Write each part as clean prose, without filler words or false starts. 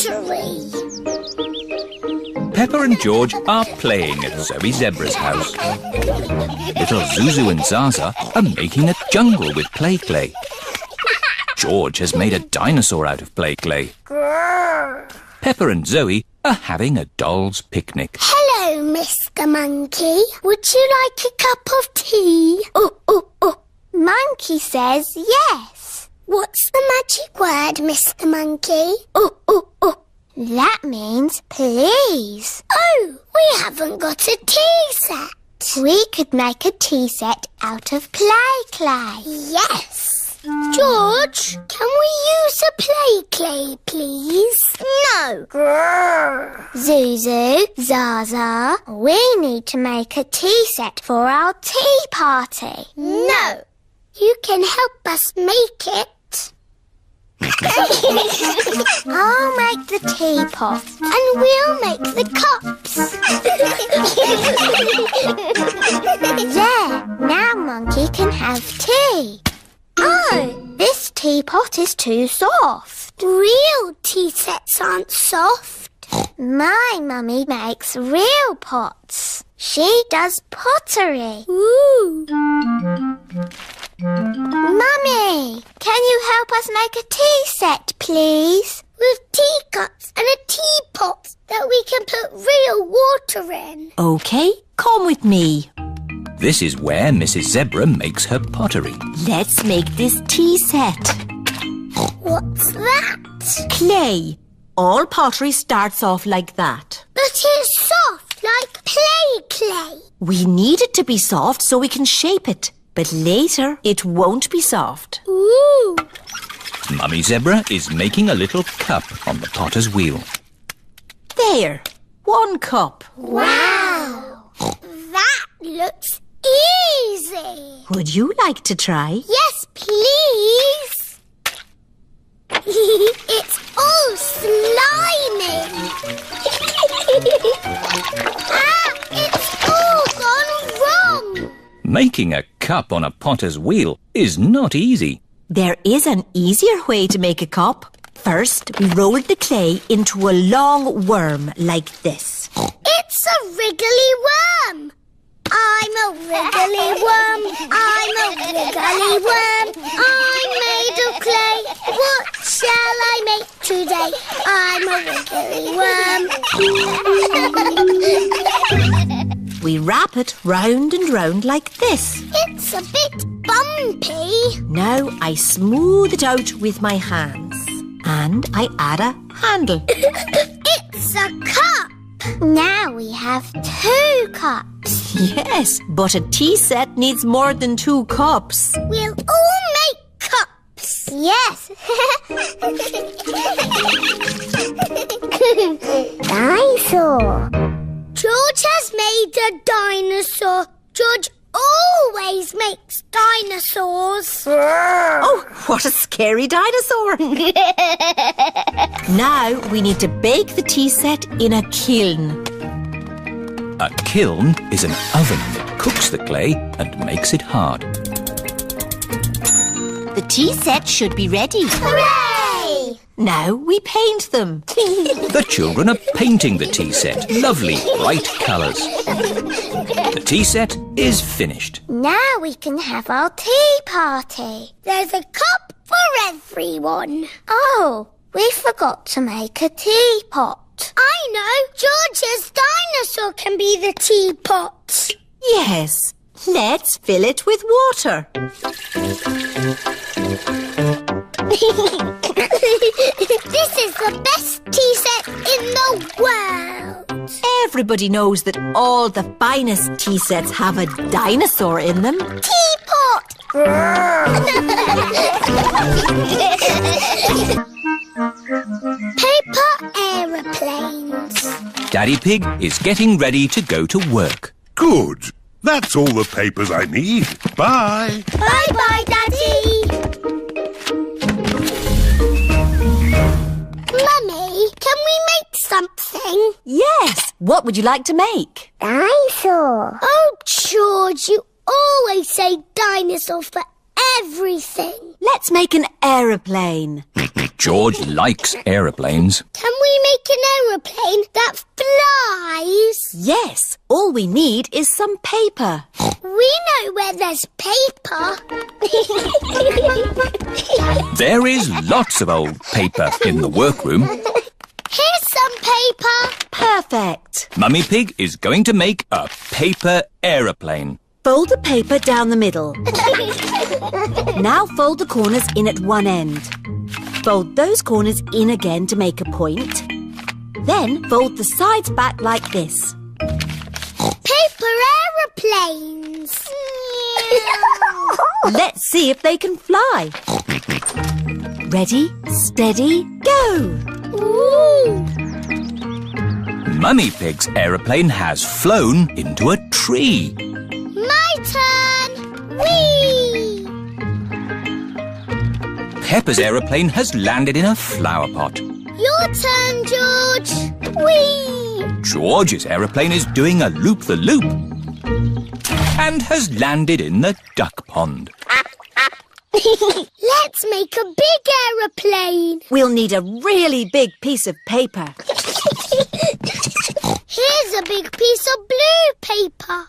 pottery. Peppa and George are playing at Zoe Zebra's house. Little Zuzu and Zaza are making a jungle with play clay. George has made a dinosaur out of play clay. Grrr. Peppa and Zoe are having a doll's picnic. Hello, Mr. Monkey. Would you like a cup of tea? Oh. Monkey says yes. What's the magic word, Mr. Monkey? Oh. That means please. Oh, we haven't got a tea set. We could make a tea set out of play clay. Yes. George, can we use a play clay, please? No. Grrr. Zuzu, Zaza, we need to make a tea set for our tea party. No. You can help us make it. I'll make the teapot and we'll make the cups. There, now Monkey can have tea. Oh, this teapot is too soft. Real tea sets aren't soft. My mummy makes real pots. She does pottery. Ooh. Mummy, can you help us make a tea set, please? With teacups and a teapot that we can put real water in. OK, come with me. This is where Mrs. Zebra makes her pottery. Let's make this tea set. What's that? Clay. All pottery starts off like that. But it's soft, like play clay. We need it to be soft so we can shape it. But later, it won't be soft. Ooh. Mummy Zebra is making a little cup on the potter's wheel. There, 1 cup. Wow. That looks easy. Would you like to try? Yes, please. It's all slimy. It's all gone wrong. Making a cup on a potter's wheel is not easy. There is an easier way to make a cup. First, we roll the clay into a long worm like this. It's a wriggly worm. I'm a wriggly worm. I'm a wriggly worm. I'm made of clay. What shall I make today? I'm a wriggly worm. We wrap it round and round like this. It's a bit bumpy. Now I smooth it out with my hands. And I add a handle. It's a cup. Now we have 2 cups. Yes, but a tea set needs more than 2 cups. We'll all make cups. Yes. Dinosaur. George has made a dinosaur. George always makes dinosaurs. Oh, what a scary dinosaur. Now we need to bake the tea set in a kiln. A kiln is an oven that cooks the clay and makes it hard. The tea set should be ready. Hooray! Now we paint them. The children are painting the tea set. Lovely, bright colours. The tea set is finished. Now we can have our tea party. There's a cup for everyone. Oh, we forgot to make a teapot. I know. George's dinosaur can be the teapot. Yes, let's fill it with water. This is the best tea set in the world. Everybody knows that all the finest tea sets have a dinosaur in them. Teapot! Paper aeroplanes. Daddy Pig is getting ready to go to work. Good. That's all the papers I need. Bye. Bye-bye, Daddy. Mummy, can we make something? Yes, what would you like to make? Dinosaur. Oh, George, you always say dinosaur for everything. Let's make an aeroplane. George likes aeroplanes. Can we make an aeroplane that flies? Yes, all we need is some paper. We know where there's paper. There is lots of old paper in the workroom. Here's some paper. Perfect. Mummy Pig is going to make a paper aeroplane. Fold the paper down the middle. Now fold the corners in at one end. Fold those corners in again to make a point. Then fold the sides back like this. Paper aeroplanes. Let's see if they can fly. Ready, steady, go! Ooh. Mummy Pig's aeroplane has flown into a tree. My turn. Whee! Peppa's aeroplane has landed in a flower pot. Your turn, George. Whee! George's aeroplane is doing a loop-the-loop and has landed in the duck pond. Let's make a big aeroplane. We'll need a really big piece of paper. Here's a big piece of blue paper.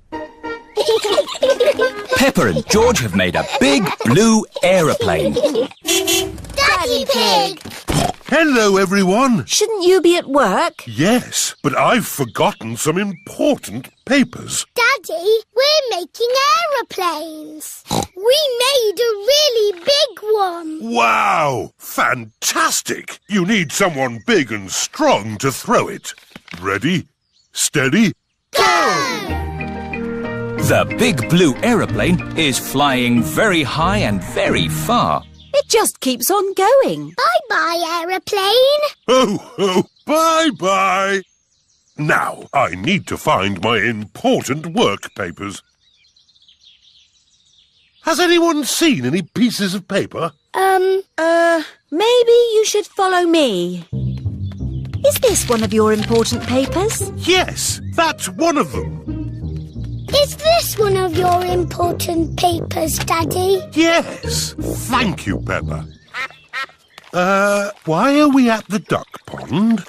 Peppa and George have made a big blue aeroplane. Daddy Pig! Hello, everyone. Shouldn't you be at work? Yes, but I've forgotten some important papers. Daddy, we're making aeroplanes. We made a really big one. Wow! Fantastic! You need someone big and strong to throw it. Ready, steady, Go! The big blue aeroplane is flying very high and very far. It just keeps on going. Bye-bye, aeroplane. Oh, bye-bye. Now, I need to find my important work papers. Has anyone seen any pieces of paper? Maybe you should follow me. Is this one of your important papers? Yes, that's one of them. Is this one of your important papers, Daddy? Yes. Thank you, Peppa. Why are we at the duck pond?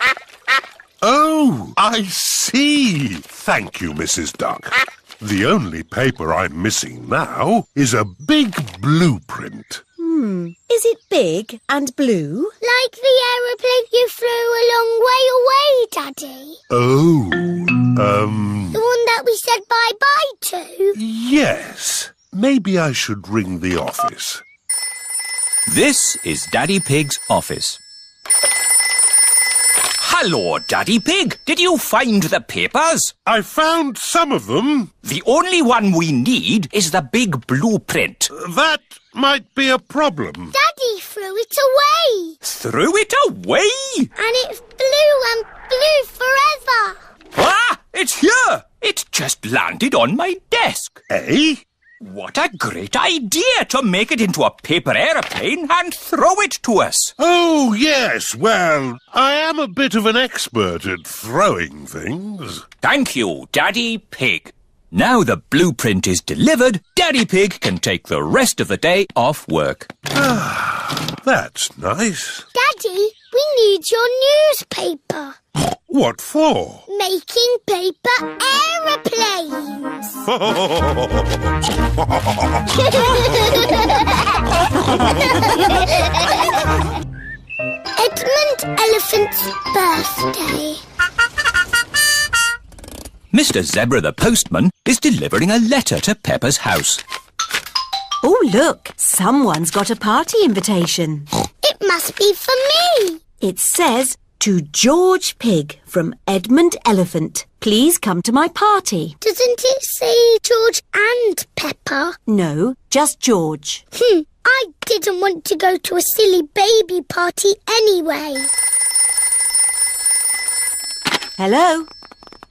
Oh, I see. Thank you, Mrs. Duck. The only paper I'm missing now is a big blueprint. Is it big and blue? Like the aeroplane you flew a long way away, Daddy. Oh, The one that we said bye-bye to. yes. Maybe I should ring the office. This is Daddy Pig's office. Hello, Daddy Pig. Did you find the papers? I found some of them. The only one we need is the big blueprint. That might be a problem. Daddy threw it away. Threw it away? And it flew and flew forever. Ah, it's here. It just landed on my desk. Eh? What a great idea to make it into a paper aeroplane and throw it to us. Oh, yes. Well, I am a bit of an expert at throwing things. Thank you, Daddy Pig. Now the blueprint is delivered, Daddy Pig can take the rest of the day off work. That's nice. Daddy, we need your newspaper. What for? Making paper aeroplanes. Edmund Elephant's birthday. Mr. Zebra the postman is delivering a letter to Peppa's house. Oh, look, someone's got a party invitation. It must be for me. It says, to George Pig from Edmund Elephant. Please come to my party. Doesn't it say George and Peppa? No, just George. I didn't want to go to a silly baby party anyway. Hello?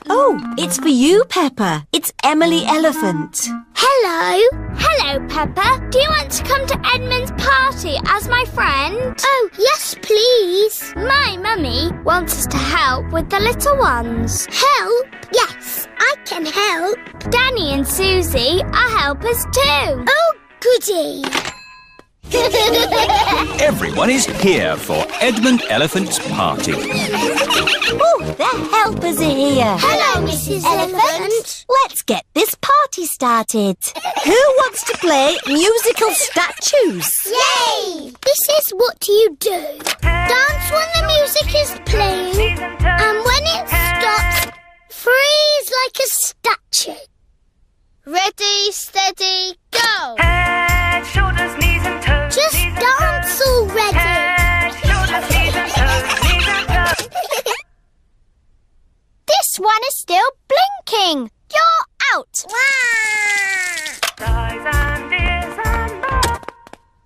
Oh, it's for you, Peppa. It's Emily Elephant. Hello. Hello, Peppa. Do you want to come to Edmund's party as my friend? Oh, yes, please. My mummy wants us to help with the little ones. Help? Yes, I can help. Danny and Susie are helpers too. Oh, goody. Everyone is here for Edmund Elephant's party. Oh, the helpers are here. Hello, Mrs. Elephant. Let's get this party started. Who wants to play musical statues? Yay! This is what you do. Dance when the music is playing, and when it stops, freeze like a statue. Ready, steady, go! Head, shoulders, knees and toes. Just knees and dance toes. already. Head, shoulders, knees and toes. Knees and toes. This one is still blinking. You're out. Eyes and ears and mouth.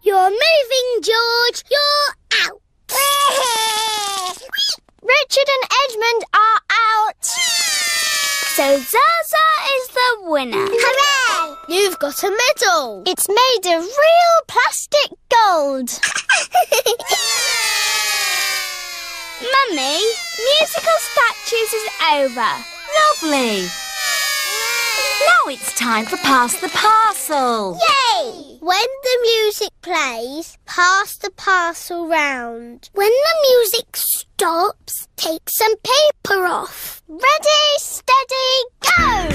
You're moving, George. You're out. Richard and Edmund are out. So Zaza is the winner. Hooray! You've got a medal. It's made of real plastic gold. Mummy, musical statues is over. Lovely. Now it's time for Pass the Parcel. Yay! When the music plays, pass the parcel round. When the music stops, take some paper off. Ready, steady, go!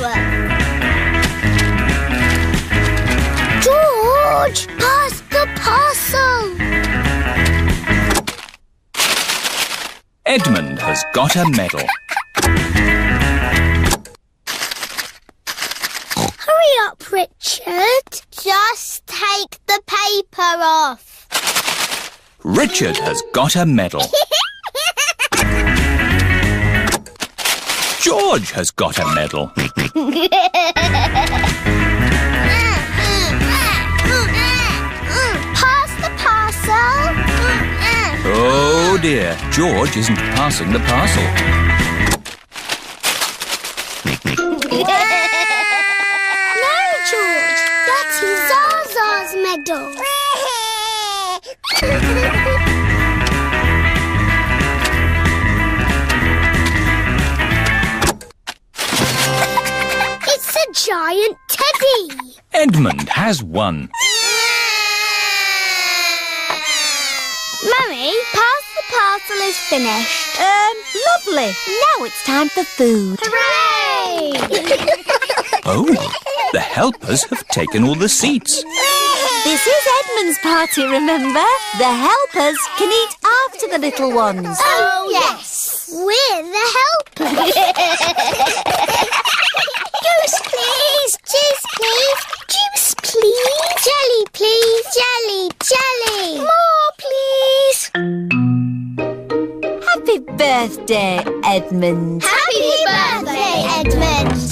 George, pass the parcel. Edmund has got a medal. Hurry up, Richard. Just take the paper off. Richard has got a medal. George has got a medal. Pass the parcel. Oh dear, George isn't passing the parcel. No, George. That is Zaza's medal. It's a giant teddy. Edmund has won. Mummy, pass the parcel is finished. Lovely. Now it's time for food. Hooray! Oh, the helpers have taken all the seats. This is Edmund's party, remember? The helpers can eat after the little ones. Oh, yes. We're the helpers. Juice, please. Cheese, please. Juice, please. Jelly, please. Jelly, jelly. More, please. Happy birthday, Edmund. Happy birthday, Edmund.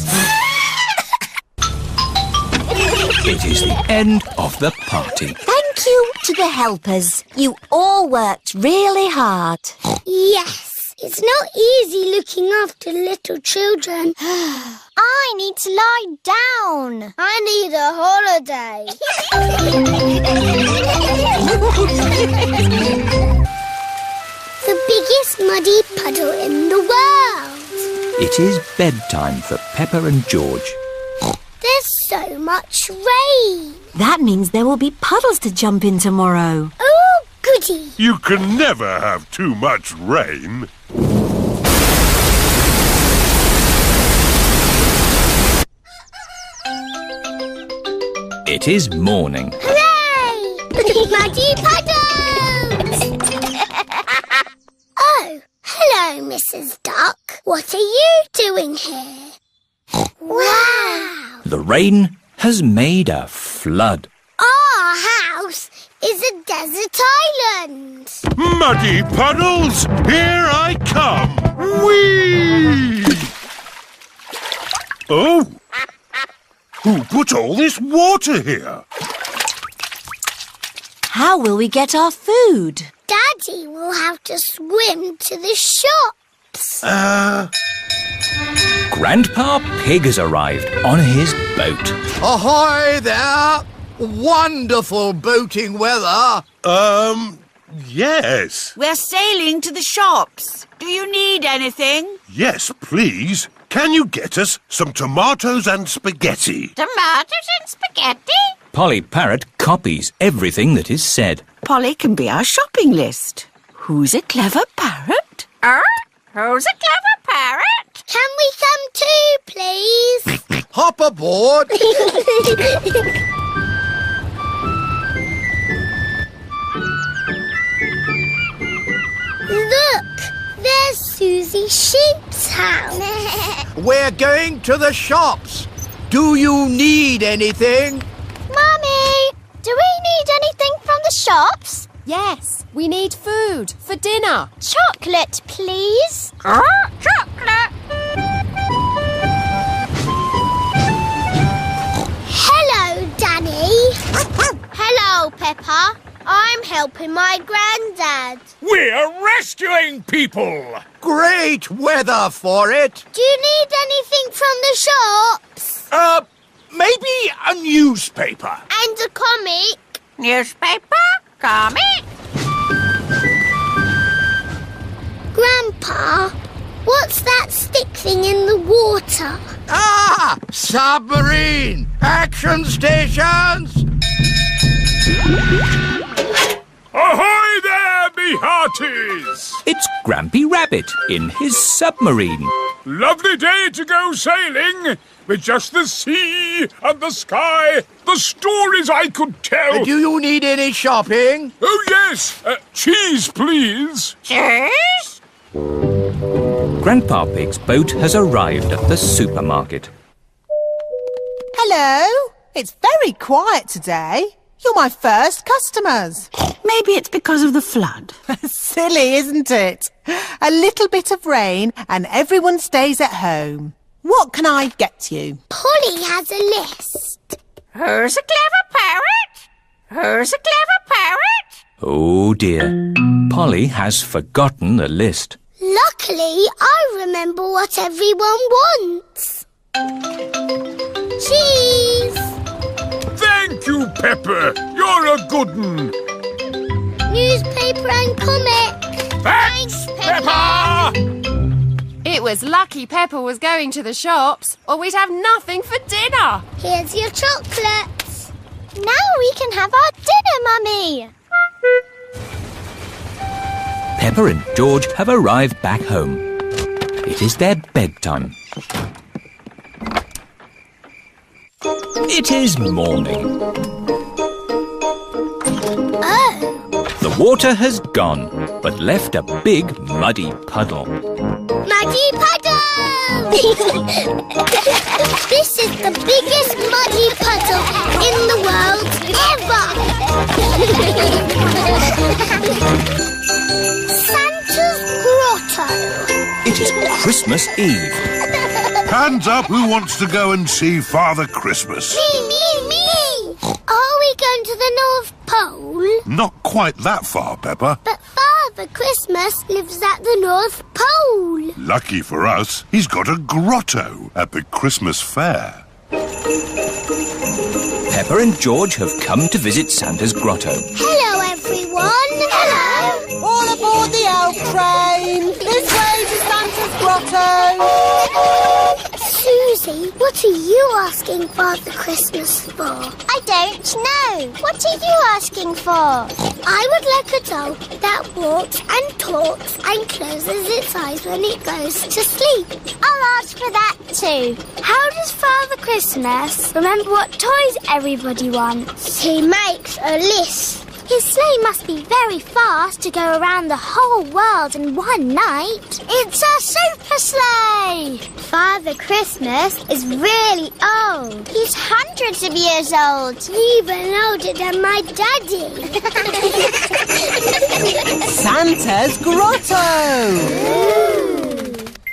It is the end of the party. Thank you to the helpers. You all worked really hard. Yes, it's not easy looking after little children. I need to lie down. I need a holiday. The biggest muddy puddle in the world. It is bedtime for Peppa and George. There's so much rain. That means there will be puddles to jump in tomorrow. Oh, goody. You can never have too much rain. It is morning. Hooray! Muddy puddles! Oh, hello, Mrs. Duck. What are you doing here? Wow! The rain has made a flood. Our house is a desert island. Muddy puddles, here I come. Whee! Oh! Who put all this water here? How will we get our food? Daddy will have to swim to the shops. Grandpa Pig has arrived on his boat. Ahoy there! Wonderful boating weather. Yes. We're sailing to the shops. Do you need anything? Yes, please. Can you get us some tomatoes and spaghetti? Tomatoes and spaghetti? Polly Parrot copies everything that is said. Polly can be our shopping list. Who's a clever parrot? Who's a clever parrot? Can we come too, please? Hop aboard. Look, there's Susie Sheep's house. We're going to the shops. Do you need anything? Mummy, do we need anything from the shops? Yes, we need food for dinner. Chocolate, please. Chocolate. Hello, Danny. Hello, Peppa. I'm helping my granddad. We're rescuing people! Great weather for it. Do you need anything from the shops? Maybe a newspaper. And a comic? Newspaper? Comic? Grandpa, what's that stick thing in the water? Ah! Submarine! Action stations! Ahoy there, me hearties! It's Grampy Rabbit in his submarine. Lovely day to go sailing, with just the sea and the sky, the stories I could tell. Do you need any shopping? Oh, yes, cheese, please. Cheese? Grandpa Pig's boat has arrived at the supermarket. Hello. It's very quiet today. You're my first customers. Maybe it's because of the flood. Silly, isn't it? A little bit of rain and everyone stays at home. What can I get you? Polly has a list. Who's a clever parrot? Who's a clever parrot? Oh dear, Polly has forgotten the list. Luckily, I remember what everyone wants. Cheese! Thank you, Peppa. You're a good un. Newspaper and comic. Thanks, Peppa! It was lucky Peppa was going to the shops, or we'd have nothing for dinner. Here's your chocolates. Now we can have our dinner, Mummy. Peppa and George have arrived back home. It is their bedtime. It is morning. Oh, The water has gone, but left a big muddy puddle. muddy puddle! This is the biggest muddy puddle in the world ever! Santa's grotto. It is Christmas Eve. Hands up who wants to go and see Father Christmas. Me! Are we going to the North Pole? Not quite that far, Peppa. But Father Christmas lives at the North Pole. Lucky for us, he's got a grotto at the Christmas fair. Peppa and George have come to visit Santa's grotto. Hello, everyone. Hello. All aboard the elf train. This way to Santa's grotto. Susie, what are you asking Father Christmas for? I don't know. What are you asking for? I would like a doll that walks and talks and closes its eyes when it goes to sleep. I'll ask for that too. How does Father Christmas remember what toys everybody wants? He makes a list. His sleigh must be very fast to go around the whole world in one night. It's a super sleigh! Father Christmas is really old. He's hundreds of years old. Even older than my daddy. Santa's grotto.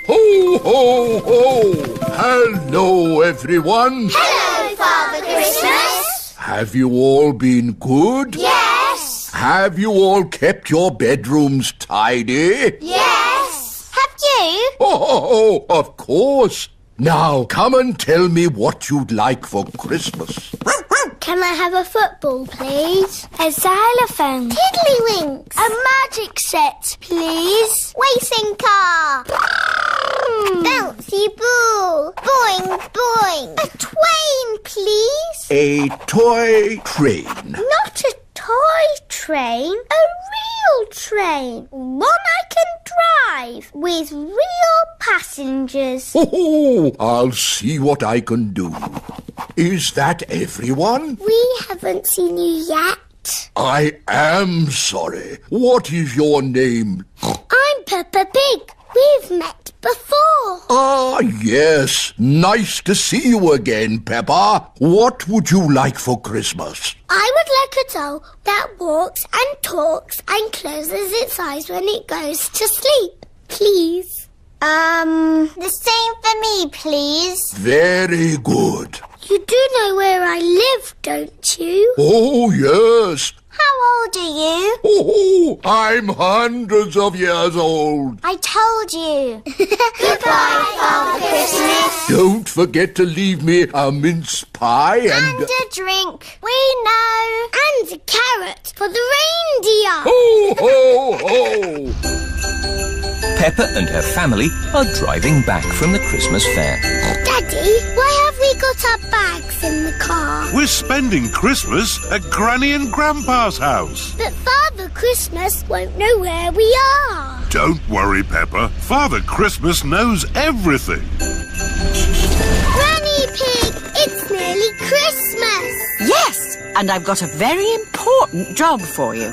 Ho, ho, ho! Hello, everyone. Hello, Father Christmas. Have you all been good? Yes. Have you all kept your bedrooms tidy? Yes. Have you? Oh, of course. Now, come and tell me what you'd like for Christmas. Can I have a football, please? A xylophone. Tiddlywinks. A magic set, please. Racing car. Bouncy ball. Boy Boing, boing. A twain, please. A toy train. Not a toy train, a real train. One I can drive with real passengers. Oh, I'll see what I can do. Is that everyone? We haven't seen you yet. I am sorry. What is your name? I'm Peppa Pig. We've met before. Ah, yes. Nice to see you again, Peppa. What would you like for Christmas? I would like a doll that walks and talks and closes its eyes when it goes to sleep. Please. The same for me, please. Very good. You do know where I live, don't you? Oh, yes. How old are you? Oh, I'm hundreds of years old. I told you. Goodbye, Father Christmas. Don't forget to leave me a mince pie And a drink. We know. And a carrot for the reindeer. Ho, ho, ho! Peppa and her family are driving back from the Christmas fair. Daddy, why have we got our bags in the car? We're spending Christmas at Granny and Grandpa's house. But Father Christmas won't know where we are. Don't worry, Peppa. Father Christmas knows everything. Granny Pig, it's nearly Christmas. Yes, and I've got a very important job for you.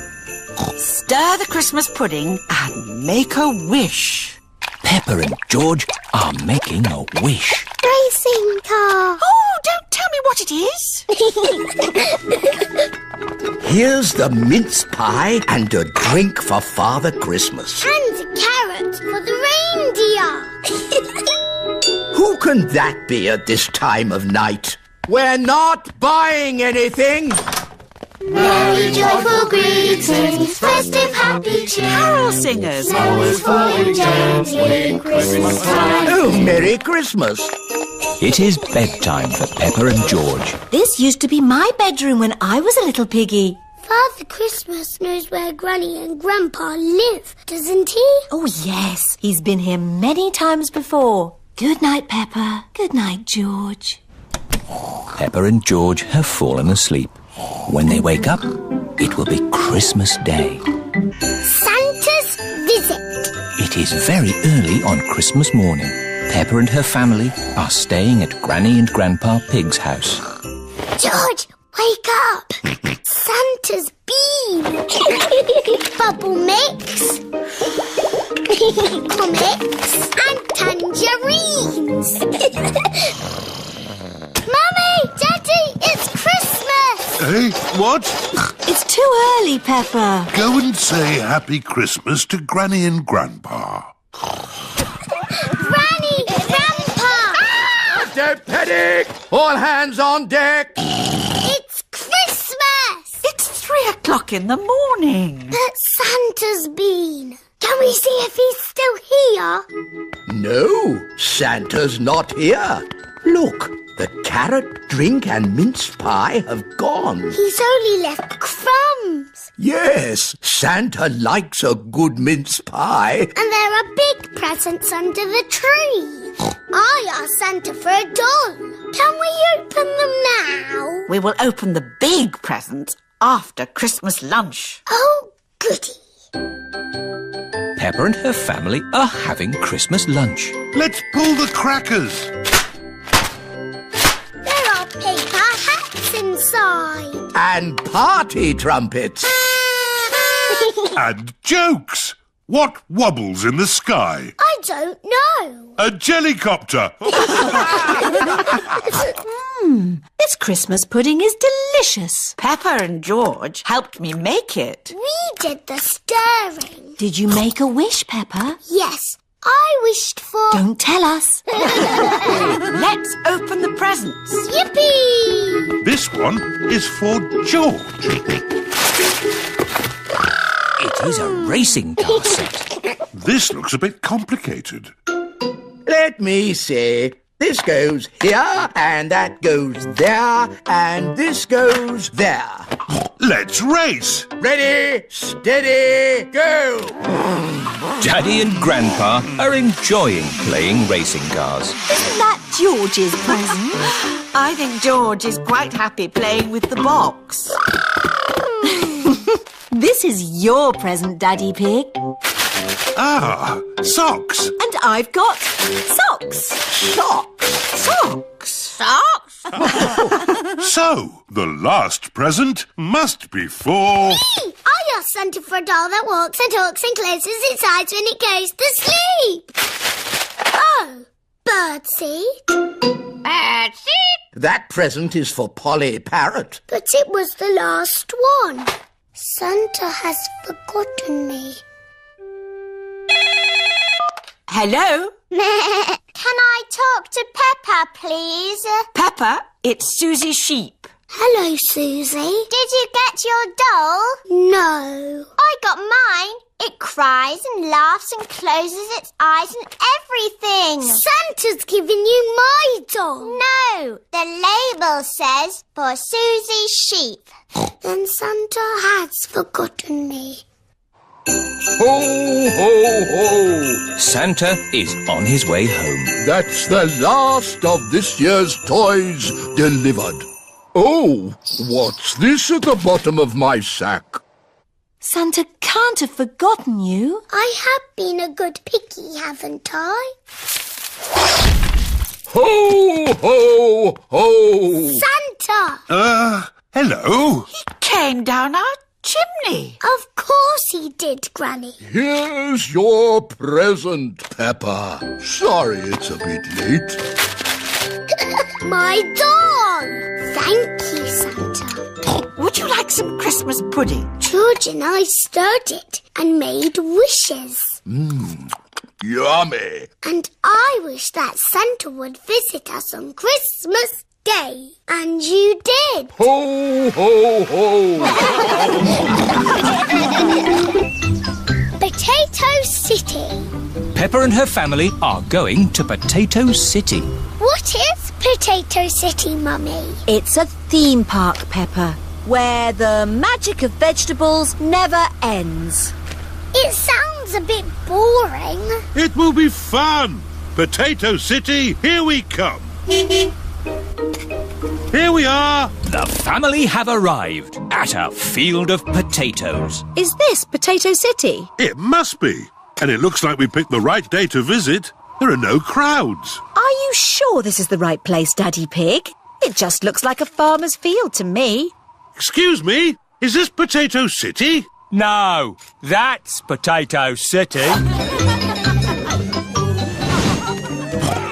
Stir the Christmas pudding and make a wish. Peppa and George are making a wish. Racing car. Oh, don't tell me what it is. Here's the mince pie and a drink for Father Christmas. And a carrot for the reindeer. Who can that be at this time of night? We're not buying anything. Merry joyful greetings, festive happy cheer. Carol singers. Always falling gently, Christmas time. Oh, Merry Christmas. It is bedtime for Peppa and George. This used to be my bedroom when I was a little piggy. Father Christmas knows where Granny and Grandpa live, doesn't he? Oh, yes. He's been here many times before. Good night, Peppa. Good night, George. Peppa and George have fallen asleep. When they wake up, it will be Christmas Day. Santa's visit. It is very early on Christmas morning. Peppa and her family are staying at Granny and Grandpa Pig's house. George, wake up. Santa's bean. Bubble mix. Comics and tangerines. Mummy, Daddy, it's Christmas. Hey, what? It's too early, Peppa. Go and say Happy Christmas to Granny and Grandpa. Granny, Grandpa. Don't panic! All hands on deck! It's Christmas. It's 3 o'clock in the morning. But Santa's been. Can we see if he's still here? No, Santa's not here. Look, the carrot, drink and mince pie have gone. He's only left crumbs. Yes, Santa likes a good mince pie. And there are big presents under the tree. I asked Santa for a doll. Can we open them now? We will open the big presents after Christmas lunch. Oh, goody. Peppa and her family are having Christmas lunch. Let's pull the crackers. There are paper hats inside. And party trumpets. And jokes. What wobbles in the sky? I don't know. A jellycopter. This Christmas pudding is delicious. Peppa and George helped me make it. We did the stirring. Did you make a wish, Peppa? Yes, I wished for... Don't tell us. Let's open the presents. Yippee! This one is for George. It is a racing car set. This looks a bit complicated. Let me see. This goes here, and that goes there, and this goes there. Let's race. Ready, steady, go! Daddy and Grandpa are enjoying playing racing cars. Isn't that George's present. I think George is quite happy playing with the box. This is your present, Daddy Pig. Ah, socks. And I've got socks. Socks? So, the last present must be for... I asked Santa for a doll that walks and talks and closes its eyes when it goes to sleep. Oh, birdseed. That present is for Polly Parrot. But it was the last one. Santa has forgotten me. Hello? Can I talk to Peppa, please? Peppa, it's Susie Sheep. Hello, Susie. Did you get your doll? No. I got mine. It cries and laughs and closes its eyes and everything. Santa's given you my doll. No, the label says for Susie Sheep. Then Santa has forgotten me. Ho, ho, ho! Santa is on his way home. That's the last of this year's toys delivered. Oh, what's this at the bottom of my sack? Santa can't have forgotten you. I have been a good piggy, haven't I? Ho, ho, ho! Santa! Hello. Came down our chimney. Of course he did, Granny. Here's your present, Peppa. Sorry it's a bit late. My doll! Thank you, Santa. Would you like some Christmas pudding? George and I stirred it and made wishes. Yummy. And I wish that Santa would visit us on Christmas Day. And you did. Ho, ho, ho! Potato City. Peppa and her family are going to Potato City. What is Potato City, Mummy? It's a theme park, Peppa, where the magic of vegetables never ends. It sounds a bit boring. It will be fun. Potato City, here we come. Here we are. The family have arrived at a field of potatoes. Is this Potato City? It must be. And it looks like we picked the right day to visit. There are no crowds. Are you sure this is the right place, Daddy Pig? It just looks like a farmer's field to me. Excuse me, is this Potato City? No, that's Potato City.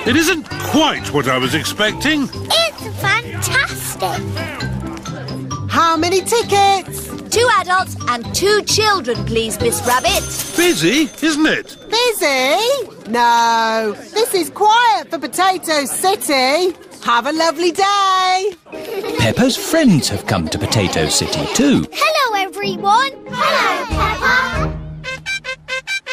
It isn't quite what I was expecting. It's fantastic. How many tickets? 2 adults and 2 children, please, Miss Rabbit. Busy, isn't it? Busy? No, this is quiet for Potato City. Have a lovely day. Peppa's friends have come to Potato City too. Hello, everyone. Hello, Peppa.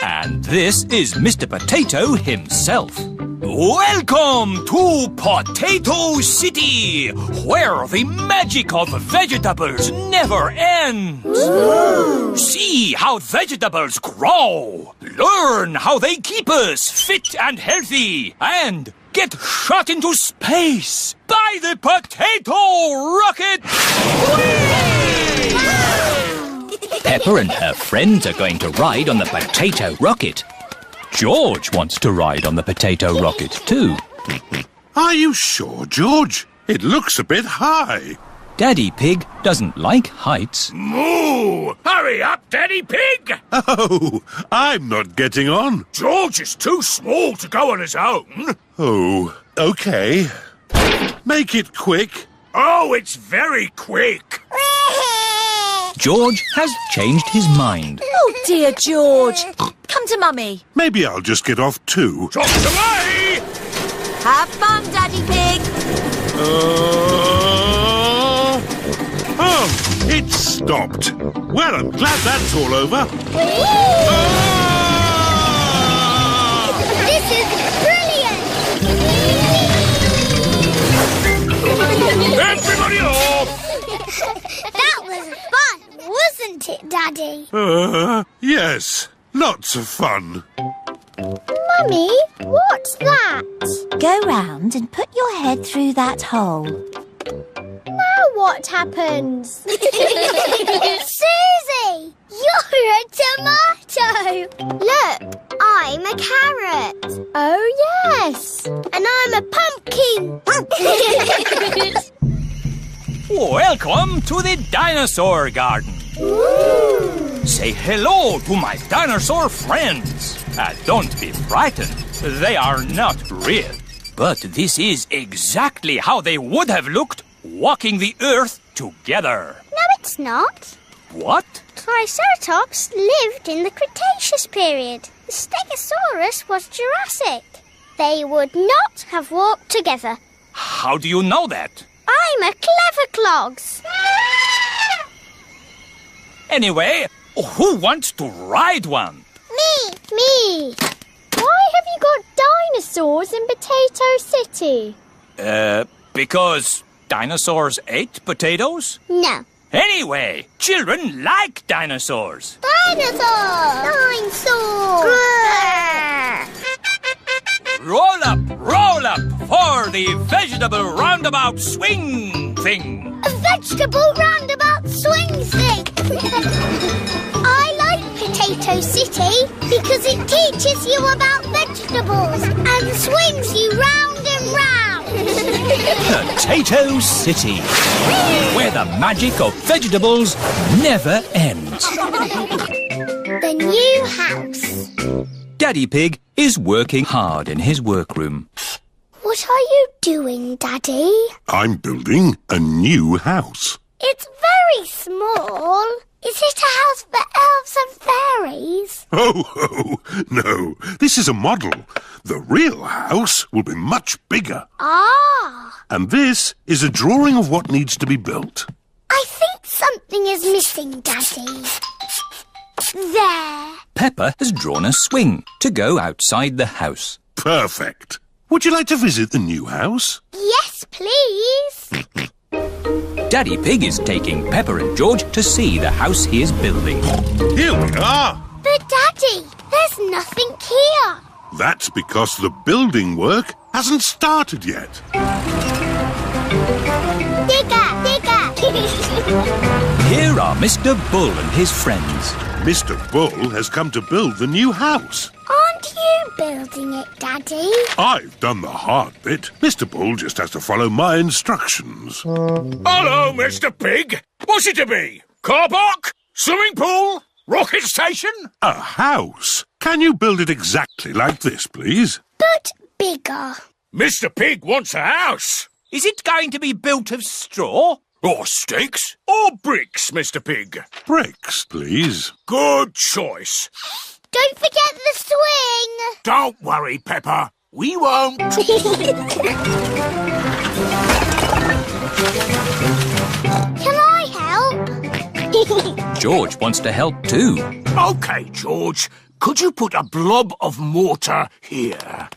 And this is Mr. Potato himself. Welcome to Potato City, where the magic of vegetables never ends. Ooh. See how vegetables grow. Learn how they keep us fit and healthy. And get shot into space by the potato rocket. Peppa and her friends are going to ride on the potato rocket. George wants to ride on the potato rocket too. Are you sure, George? It looks a bit high. Daddy Pig doesn't like heights. Moo! Hurry up, Daddy Pig! Oh, I'm not getting on. George is too small to go on his own. Oh, okay. Make it quick. Oh, it's very quick. George has changed his mind. Oh, dear, George. Come to Mummy. Maybe I'll just get off too. Chops away! Have fun, Daddy Pig. Oh, it stopped. Well, I'm glad that's all over. This is brilliant! Everybody off! That was fun, wasn't it, Daddy? Yes, lots of fun. Mummy, what's that? Go round and put your head through that hole. Now what happens? Susie, you're a tomato. Look, I'm a carrot. Oh, yes. And I'm a pumpkin. Welcome to the dinosaur garden. Ooh. Say hello to my dinosaur friends. Don't be frightened. They are not real. But this is exactly how they would have looked walking the earth together. No, it's not. What? Triceratops lived in the Cretaceous period. The Stegosaurus was Jurassic. They would not have walked together. How do you know that? I'm a clever clogs. Anyway, who wants to ride one? Me. Why have you got dinosaurs in Potato City? Because dinosaurs ate potatoes? No. Anyway, children like dinosaurs. Dinosaurs! Roll up for the vegetable roundabout swing thing. A vegetable roundabout swing thing. I like Potato City because it teaches you about vegetables and swings you round and round. Potato City, where the magic of vegetables never ends. The new house. Daddy Pig is working hard in his workroom. What are you doing, Daddy? I'm building a new house. It's very small. Is it a house for elves and fairies? Oh, no. This is a model. The real house will be much bigger. Ah. And this is a drawing of what needs to be built. I think something is missing, Daddy. There. Peppa has drawn a swing to go outside the house. Perfect. Would you like to visit the new house? Yes, please. Daddy Pig is taking Peppa and George to see the house he is building. Here we are. But, Daddy, there's nothing here. That's because the building work hasn't started yet. Digger. Here are Mr. Bull and his friends. Mr. Bull has come to build the new house. Aren't you building it, Daddy? I've done the hard bit. Mr. Bull just has to follow my instructions. Hello, Mr. Pig. What's it to be? Car park? Swimming pool? Rocket station? A house? Can you build it exactly like this, please? But bigger. Mr. Pig wants a house. Is it going to be built of straw? Or sticks? Or bricks, Mr. Pig? Bricks, please. Good choice. Don't forget the swing. Don't worry, Peppa. We won't. Can I help? George wants to help too. OK, George. Could you put a blob of mortar here?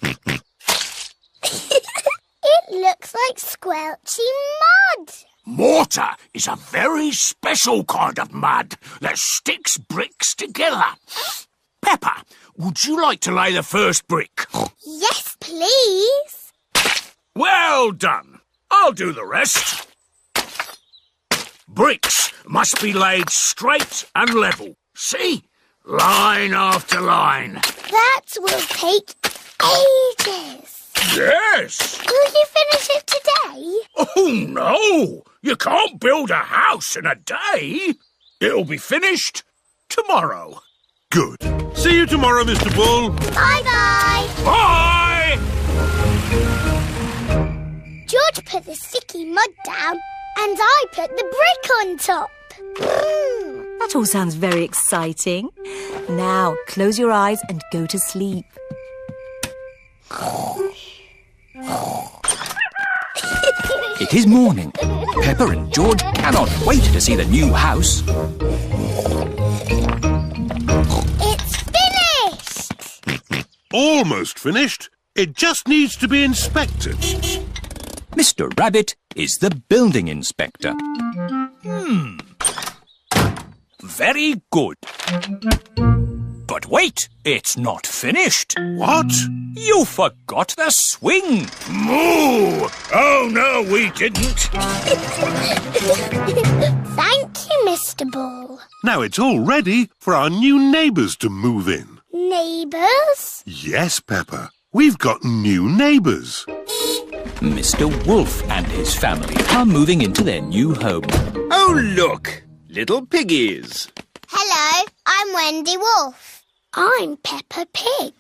It looks like squelchy mud. Mortar is a very special kind of mud that sticks bricks together. Peppa, would you like to lay the first brick? Yes, please. Well done. I'll do the rest. Bricks must be laid straight and level. See? Line after line. That will take ages. Yes. Will you finish it today? Oh, no. You can't build a house in a day. It'll be finished tomorrow. Good. See you tomorrow, Mr. Bull. Bye-bye. Bye! George put the sticky mud down and I put the brick on top. That all sounds very exciting. Now, close your eyes and go to sleep. It is morning. Peppa and George cannot wait to see the new house. It's finished! Almost finished. It just needs to be inspected. Mr. Rabbit is the building inspector. Very good. But wait, it's not finished. What? You forgot the swing. Moo! Oh, no, we didn't. Thank you, Mr. Ball. Now it's all ready for our new neighbours to move in. Neighbours? Yes, Peppa. We've got new neighbours. Mr. Wolf and his family are moving into their new home. Oh, look! Little piggies. Hello, I'm Wendy Wolf. I'm Peppa Pig.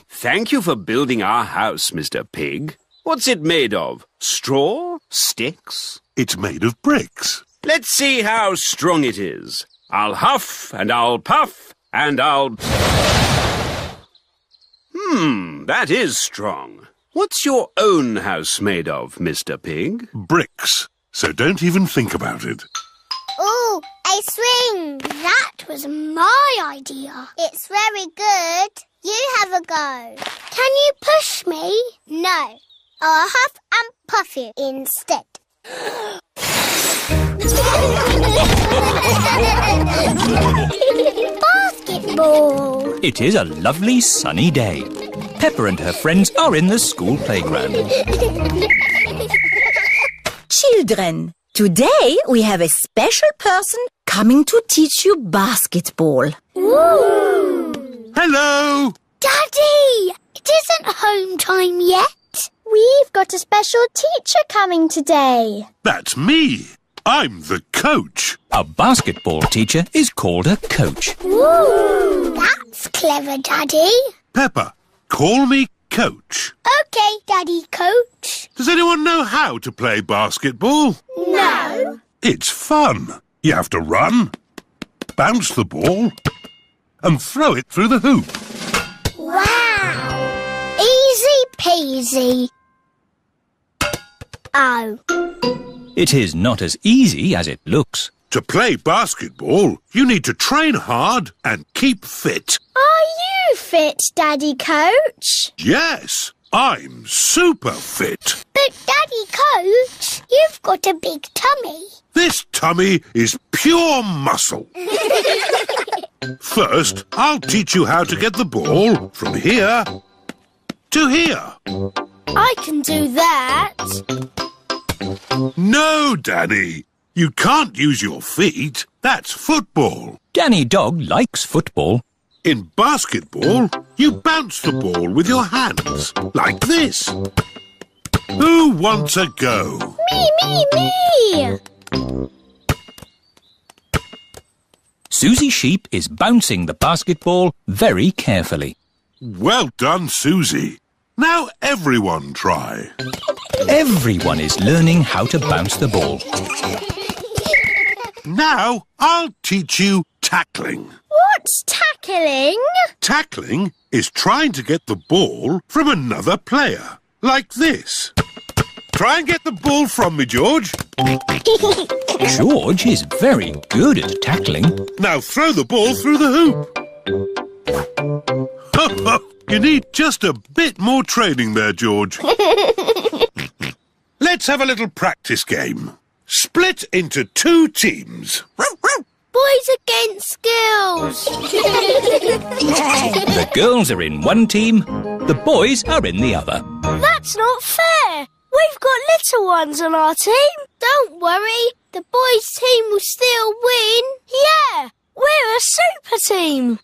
Thank you for building our house, Mr. Pig. What's it made of? Straw? Sticks? It's made of bricks. Let's see how strong it is. I'll huff and I'll puff and I'll... that is strong. What's your own house made of, Mr. Pig? Bricks. So don't even think about it. Ooh, a swing. That was my idea. It's very good. You have a go. Can you push me? No. I'll huff and puff you instead. Basketball. It is a lovely sunny day. Peppa and her friends are in the school playground. Children, today we have a special person coming to teach you basketball. Ooh. Hello! Daddy! It isn't home time yet. We've got a special teacher coming today. That's me. I'm the coach. A basketball teacher is called a coach. Ooh. That's clever, Daddy. Peppa, call me coach. Okay, Daddy Coach. Does anyone know how to play basketball? No. It's fun. You have to run, bounce the ball, and throw it through the hoop. Wow. Easy peasy. Oh. It is not as easy as it looks. To play basketball, you need to train hard and keep fit. Are you fit, Daddy Coach? Yes, I'm super fit. But, Daddy Coach, you've got a big tummy. This tummy is pure muscle. First, I'll teach you how to get the ball from here to here. I can do that. No, Danny. You can't use your feet. That's football. Danny Dog likes football. In basketball, you bounce the ball with your hands, like this. Who wants a go? Me. Susie Sheep is bouncing the basketball very carefully. Well done, Susie. Now everyone try. Everyone is learning how to bounce the ball. Now I'll teach you tackling. What's tackling? Tackling is trying to get the ball from another player, like this. Try and get the ball from me, George. George is very good at tackling. Now throw the ball through the hoop. You need just a bit more training there, George. Let's have a little practice game. Split into 2 teams. Boys against girls. The girls are in one team, the boys are in the other. That's not fair. We've got little ones on our team. Don't worry, the boys' team will still win. Yeah, we're a super team.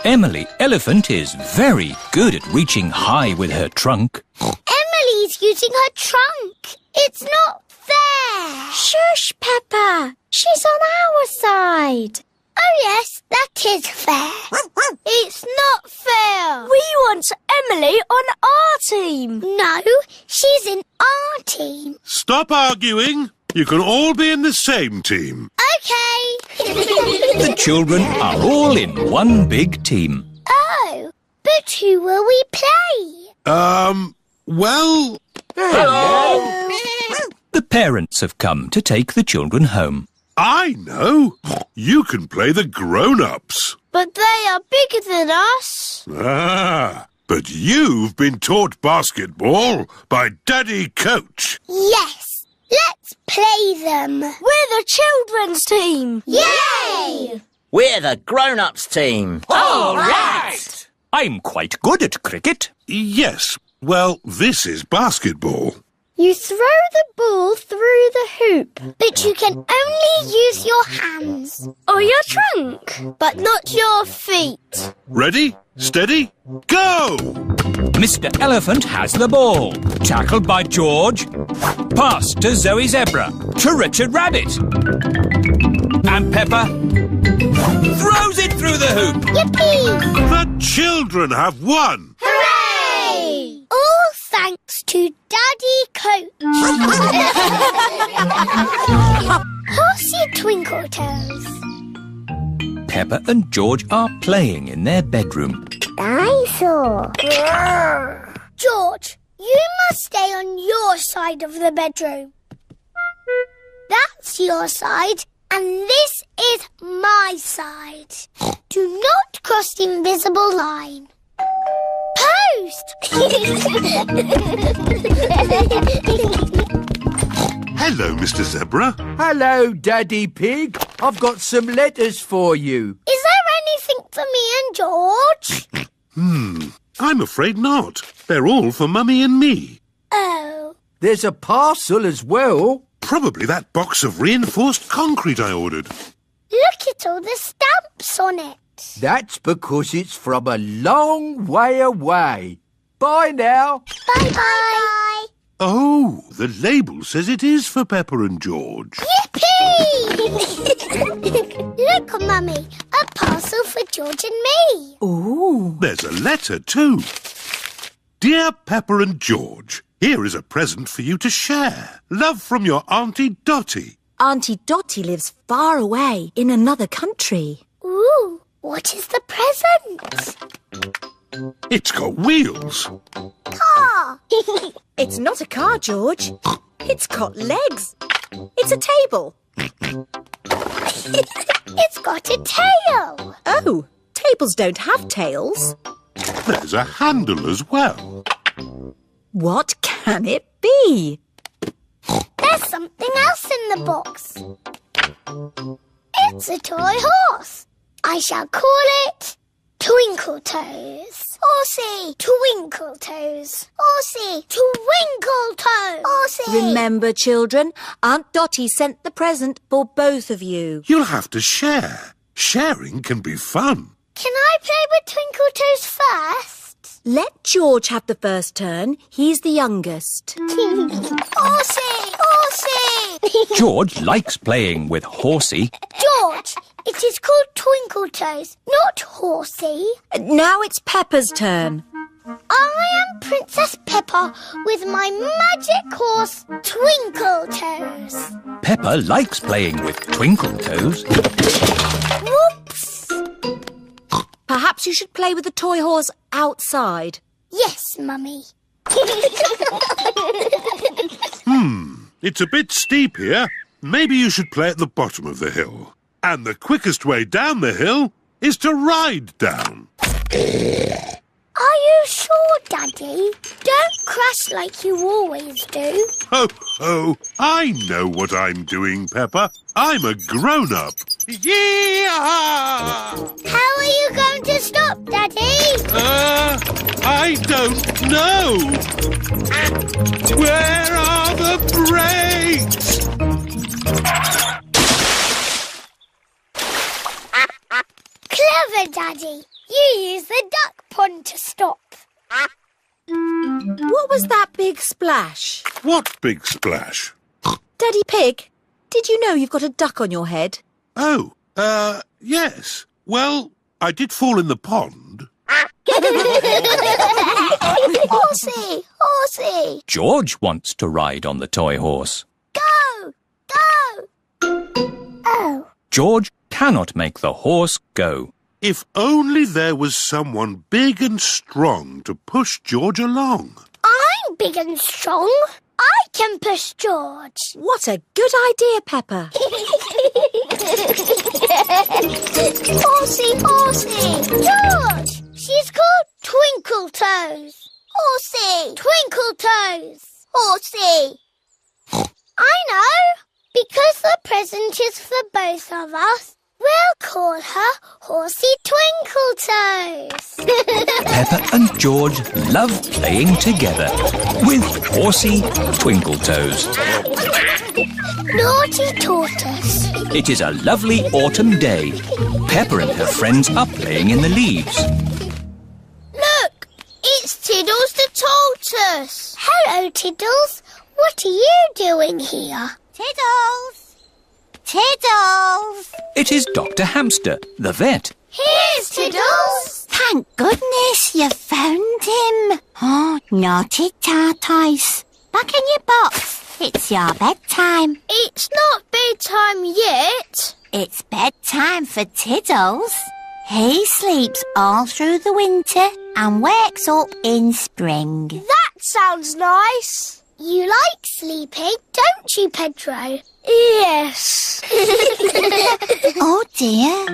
Emily Elephant is very good at reaching high with her trunk. Emily's using her trunk. It's not fair. Shush, Peppa. She's on our side. Oh, yes, that is fair. It's not fair. We want Emily on our team. No, she's in our team. Stop arguing. You can all be in the same team. Okay. The children are all in one big team. Oh, but who will we play? Well... The parents have come to take the children home. I know. You can play the grown-ups. But they are bigger than us. But you've been taught basketball by Daddy Coach. Yes, Let's play them. We're the children's team. Yay! We're the grown-ups team. All right! I'm quite good at cricket. Yes. Well, this is basketball. You throw the ball through the hoop, but you can only use your hands or your trunk, but not your feet. Ready? Steady? Go! Mr. Elephant has the ball. Tackled by George. Pass to Zoe Zebra. To Richard Rabbit. And Peppa throws it through the hoop. Yippee! The children have won! Hooray! All thanks to Daddy Coach. Horsey Twinkletoes. Peppa and George are playing in their bedroom. Dinosaur. George, you must stay on your side of the bedroom. That's your side, and this is my side. Do not cross the invisible line. Post! Hello, Mr. Zebra. Hello, Daddy Pig. I've got some letters for you. Is there anything for me and George? I'm afraid not. They're all for Mummy and me. Oh. There's a parcel as well. Probably that box of reinforced concrete I ordered. Look at all the stamps on it. That's because it's from a long way away. Bye now. Bye-bye. Oh, the label says it is for Peppa and George. Yippee! Look, Mummy, a parcel for George and me. Ooh. There's a letter too. Dear Peppa and George, here is a present for you to share. Love from your Auntie Dotty. Auntie Dotty lives far away in another country. Ooh, what is the present? It's got wheels. Car. It's not a car, George. It's got legs. It's a table. It's got a tail. Oh, tables don't have tails. There's a handle as well. What can it be? There's something else in the box. It's a toy horse. I shall call it Twinkletoes. Horsey, Twinkletoes. Horsey, Twinkletoes. Horsey. Remember, children, Aunt Dotty sent the present for both of you. You'll have to share. Sharing can be fun. Can I play with Twinkletoes first? Let George have the first turn. He's the youngest. Horsey, Horsey. George likes playing with Horsey. George, it is called Twinkletoes, not Horsey. Now it's Peppa's turn. I am Princess Peppa with my magic horse, Twinkletoes. Peppa likes playing with Twinkletoes. Whoops! Perhaps you should play with the toy horse outside. Yes, Mummy. It's a bit steep here. Maybe you should play at the bottom of the hill. And the quickest way down the hill is to ride down. Are you sure, Daddy? Don't crash like you always do. Ho, ho, I know what I'm doing, Peppa. I'm a grown-up. Yee-haw! How are you going to stop, Daddy? I don't know. Where are the brakes? Clever, Daddy. You use the duck pond to stop. What was that big splash? What big splash? Daddy Pig, did you know you've got a duck on your head? Oh, yes. Well, I did fall in the pond. Horsey, Horsey. George wants to ride on the toy horse. Go, go. Oh. George cannot make the horse go. If only there was someone big and strong to push George along. I'm big and strong. I can push George. What a good idea, Peppa. Horsey, Horsey. George, she's called Twinkletoes. Horsey, Twinkletoes. Horsey. I know. Because the present is for both of us, we'll call her Horsey Twinkletoes. Peppa and George love playing together with Horsey Twinkletoes. Naughty tortoise. It is a lovely autumn day. Peppa and her friends are playing in the leaves. Look, it's Tiddles the tortoise. Hello, Tiddles. What are you doing here? Tiddles! Tiddles! It is Dr. Hamster, the vet. Here's Tiddles. Thank goodness you found him. Oh, naughty tortoise. Back in your box. It's your bedtime. It's not bedtime yet. It's bedtime for Tiddles. He sleeps all through the winter and wakes up in spring. That sounds nice. You like sleeping, don't you, Pedro? Yes. Oh dear.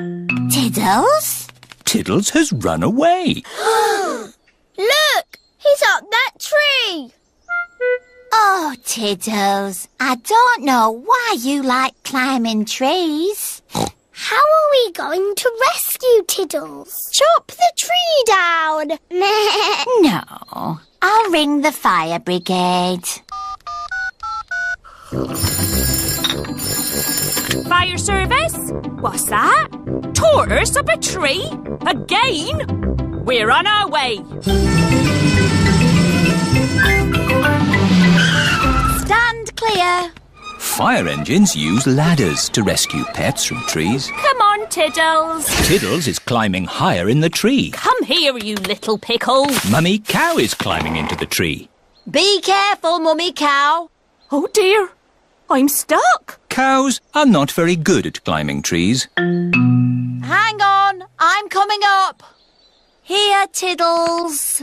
Tiddles? Tiddles has run away. Look, he's up that tree. Oh, Tiddles, I don't know why you like climbing trees. How are we going to rescue Tiddles? Chop the tree down. No, I'll ring the fire brigade. Fire service? What's that? Tortoise up a tree? Again? We're on our way. Stand clear. Fire engines use ladders to rescue pets from trees. Come on, Tiddles. Tiddles is climbing higher in the tree. Come here, you little pickle. Mummy Cow is climbing into the tree. Be careful, Mummy Cow. Oh dear, I'm stuck. Cows are not very good at climbing trees. Hang on, I'm coming up. Here, Tiddles.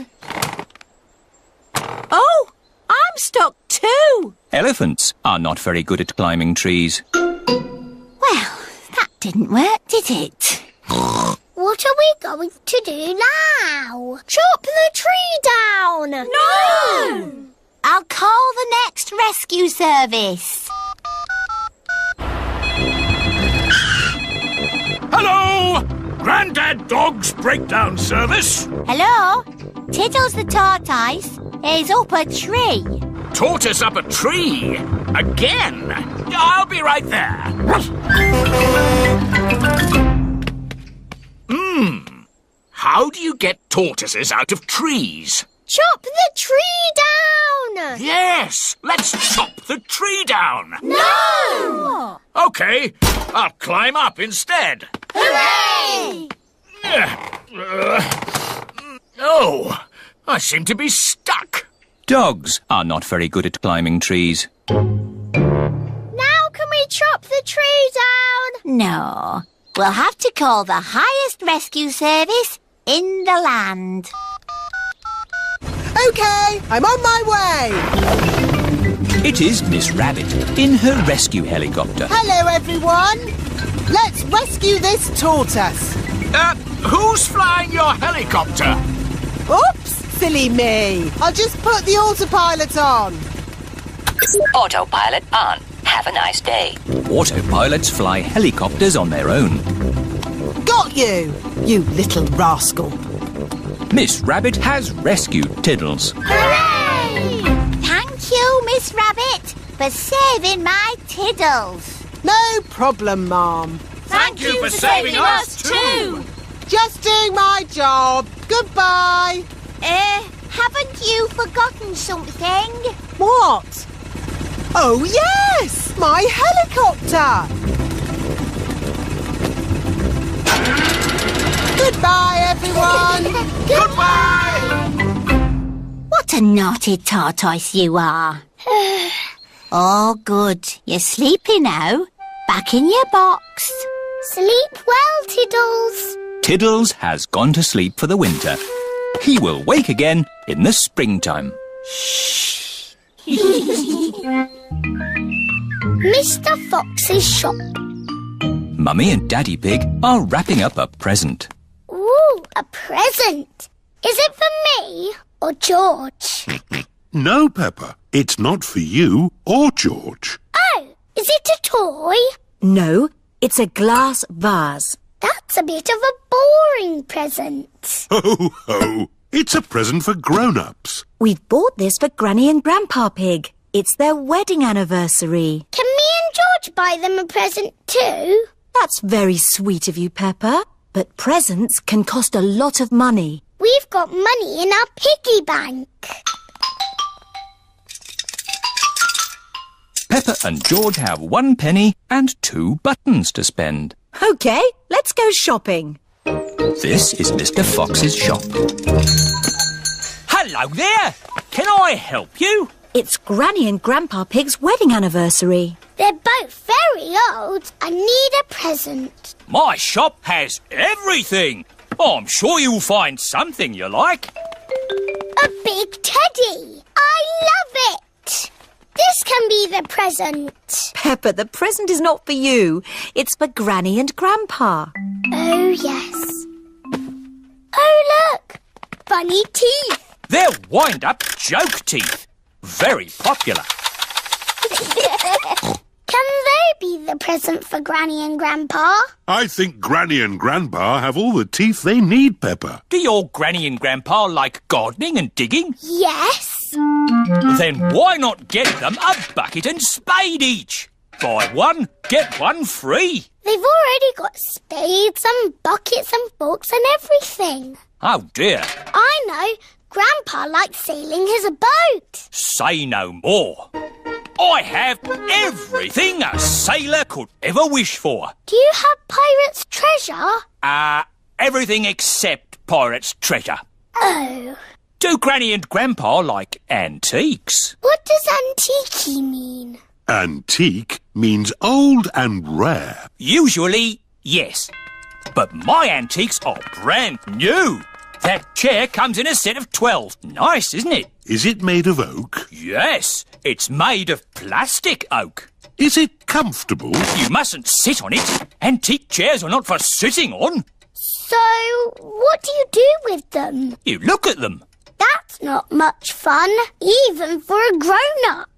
Oh, I'm stuck too. Elephants are not very good at climbing trees. Well, that didn't work, did it? What are we going to do now? Chop the tree down. No! I'll call the next rescue service. Hello! Grandad Dog's breakdown service. Hello? Tiddles the tortoise is up a tree. Tortoise up a tree? Again? I'll be right there. How do you get tortoises out of trees? Chop the tree down. Yes, let's chop the tree down. No! Okay, I'll climb up instead. Hooray! Oh, I seem to be stuck. Dogs are not very good at climbing trees. Now can we chop the tree down? No, we'll have to call the highest rescue service in the land. OK, I'm on my way. It is Miss Rabbit in her rescue helicopter. Hello, everyone. Let's rescue this tortoise. Who's flying your helicopter? Oops, silly me. I'll just put the autopilot on. Autopilot on. Have a nice day. Autopilots fly helicopters on their own. Got you, you little rascal. Miss Rabbit has rescued Tiddles. Hooray! Thank you, Miss Rabbit, for saving my Tiddles. No problem, Mom. Thank you for saving us too. Just doing my job. Goodbye. Haven't you forgotten something? What? Oh, yes! My helicopter! Goodbye, everyone! Goodbye! What a naughty tortoise you are. Oh, good. You're sleepy now. Back in your box. Sleep well, Tiddles. Tiddles has gone to sleep for the winter. He will wake again in the springtime. Mr. Fox's shop. Mummy and Daddy Pig are wrapping up a present. Ooh, a present. Is it for me or George? No, Peppa. It's not for you or George. Oh, is it a toy? No, it's a glass vase. That's a bit of a boring present. Ho, ho! It's a present for grown-ups. We've bought this for Granny and Grandpa Pig. It's their wedding anniversary. Can me and George buy them a present too? That's very sweet of you, Peppa. But presents can cost a lot of money. We've got money in our piggy bank. Peppa and George have 1 penny and 2 buttons to spend. OK, let's go shopping. This is Mr. Fox's shop. Hello there. Can I help you? It's Granny and Grandpa Pig's wedding anniversary. They're both very old and need a present. My shop has everything. I'm sure you'll find something you like. A big teddy. I love it. This can be the present. Peppa, the present is not for you. It's for Granny and Grandpa. Oh, yes. Oh, look. Funny teeth. They're wind-up joke teeth. Very popular. Can they be the present for Granny and Grandpa? I think Granny and Grandpa have all the teeth they need, Peppa. Do your Granny and Grandpa like gardening and digging? Yes. Then why not get them a bucket and spade each? Buy one, get one free. They've already got spades and buckets and forks and everything. Oh dear. I know. Grandpa likes sailing his boat. Say no more. I have everything a sailor could ever wish for. Do you have pirate's treasure? Everything except pirate's treasure. Oh. Do Granny and Grandpa like antiques? What does antique mean? Antique means old and rare. Usually, yes. But my antiques are brand new. That chair comes in a set of 12. Nice, isn't it? Is it made of oak? Yes, it's made of plastic oak. Is it comfortable? You mustn't sit on it. Antique chairs are not for sitting on. So, what do you do with them? You look at them. That's not much fun, even for a grown-up.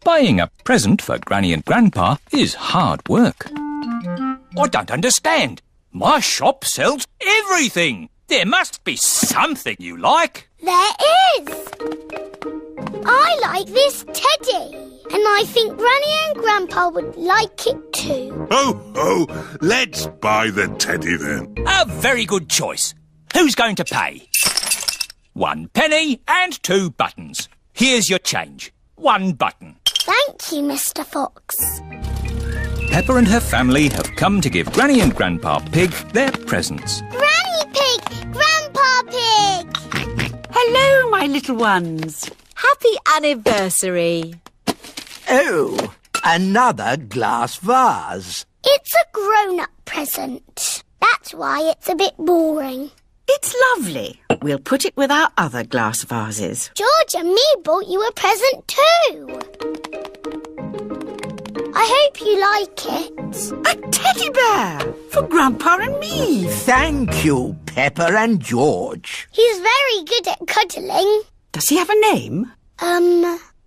Buying a present for Granny and Grandpa is hard work. I don't understand. My shop sells everything. There must be something you like. There is. I like this teddy. And I think Granny and Grandpa would like it too. Oh, let's buy the teddy then. A very good choice. Who's going to pay? 1 penny and 2 buttons. Here's your change. 1 button. Thank you, Mr. Fox. Peppa and her family have come to give Granny and Grandpa Pig their presents. Granny Pig! Grandpa Pig! Hello, my little ones. Happy anniversary. Oh, another glass vase. It's a grown-up present. That's why it's a bit boring. It's lovely. We'll put it with our other glass vases. George and me bought you a present too. I hope you like it. A teddy bear for Grandpa and me. Thank you, Peppa and George. He's very good at cuddling. Does he have a name?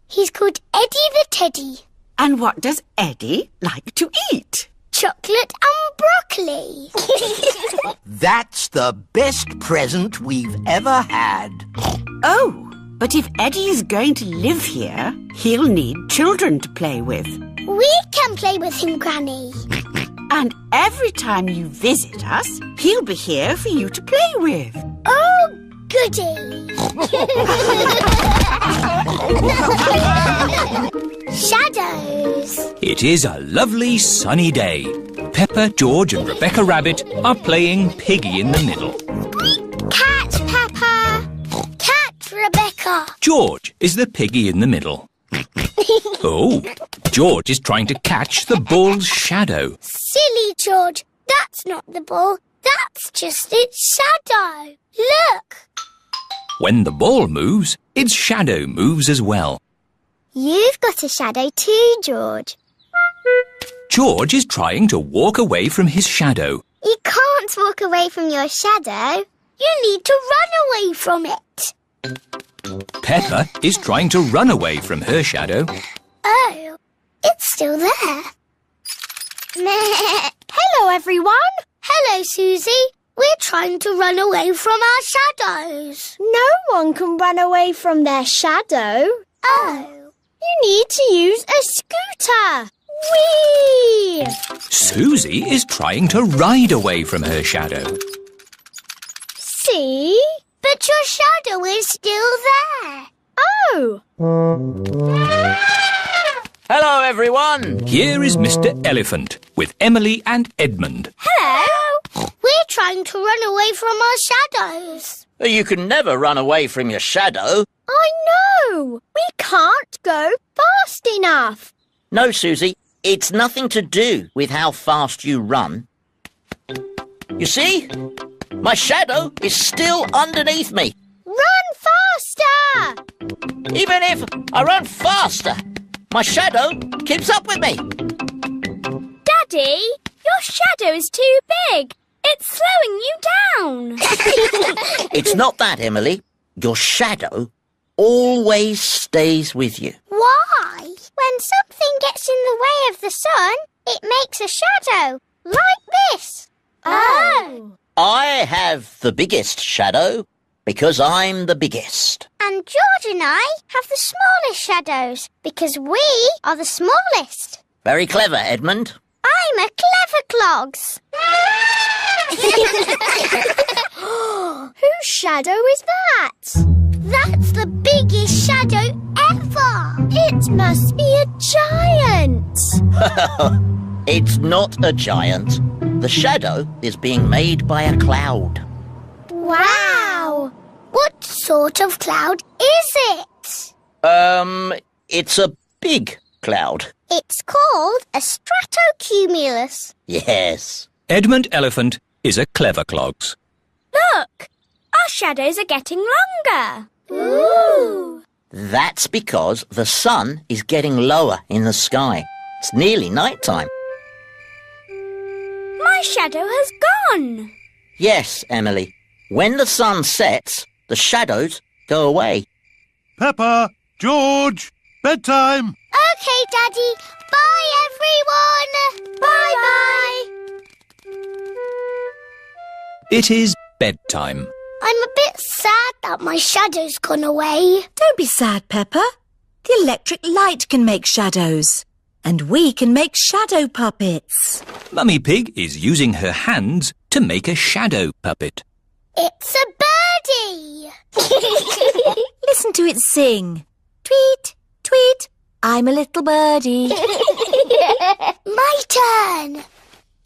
He's called Eddie the Teddy. And what does Eddie like to eat? Chocolate and broccoli. That's the best present we've ever had. Oh, but if Eddie is going to live here, he'll need children to play with. We can play with him, Granny. And every time you visit us, he'll be here for you to play with. Oh, goody. Shadows. It is a lovely sunny day. Peppa, George and Rebecca Rabbit are playing Piggy in the middle. Catch, Peppa. Catch, Rebecca. George is the piggy in the middle. Oh, George is trying to catch the ball's shadow. Silly George. That's not the ball. That's just its shadow. Look. When the ball moves, its shadow moves as well. You've got a shadow too, George. George is trying to walk away from his shadow. You can't walk away from your shadow. You need to run away from it. Peppa is trying to run away from her shadow. Oh, it's still there. Hello, everyone. Hello, Susie. We're trying to run away from our shadows. No one can run away from their shadow. Oh. You need to use a scooter. Whee! Susie is trying to ride away from her shadow. See? But your shadow is still there. Oh! Hello, everyone. Here is Mr. Elephant with Emily and Edmund. Hello. We're trying to run away from our shadows. You can never run away from your shadow. I know. We can't go fast enough. No, Susie, it's nothing to do with how fast you run. You see? My shadow is still underneath me. Run faster! Even if I run faster, my shadow keeps up with me. Daddy, your shadow is too big. It's slowing you down. It's not that, Emily. Your shadow always stays with you. Why? When something gets in the way of the sun, it makes a shadow, like this. Oh. I have the biggest shadow because I'm the biggest. And George and I have the smallest shadows because we are the smallest. Very clever, Edmund. I'm a clever clogs. Whose shadow is that? That's the biggest shadow ever. It must be a giant. It's not a giant. The shadow is being made by a cloud. Wow. What sort of cloud is it? It's a big cloud. It's called a stratocumulus. Yes. Edmund Elephant is a clever clogs. Look, our shadows are getting longer. Ooh. That's because the sun is getting lower in the sky. It's nearly night time. My shadow has gone. Yes, Emily. When the sun sets, the shadows go away. Peppa, George, bedtime. Okay, Daddy. Bye, everyone. Bye-bye. It is bedtime. I'm a bit sad that my shadow's gone away. Don't be sad, Peppa. The electric light can make shadows. And we can make shadow puppets. Mummy Pig is using her hands to make a shadow puppet. It's a birdie. Listen to it sing. Tweet, tweet, I'm a little birdie. My turn.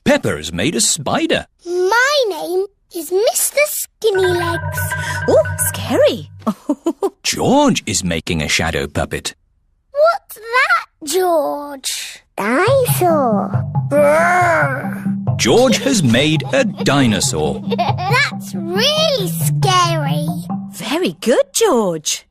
Peppa has made a spider. My name is Mr. Skinny Legs. Oh, scary. George is making a shadow puppet. What's that, George? Dinosaur. Brrr. George has made a dinosaur. That's really scary. Very good, George.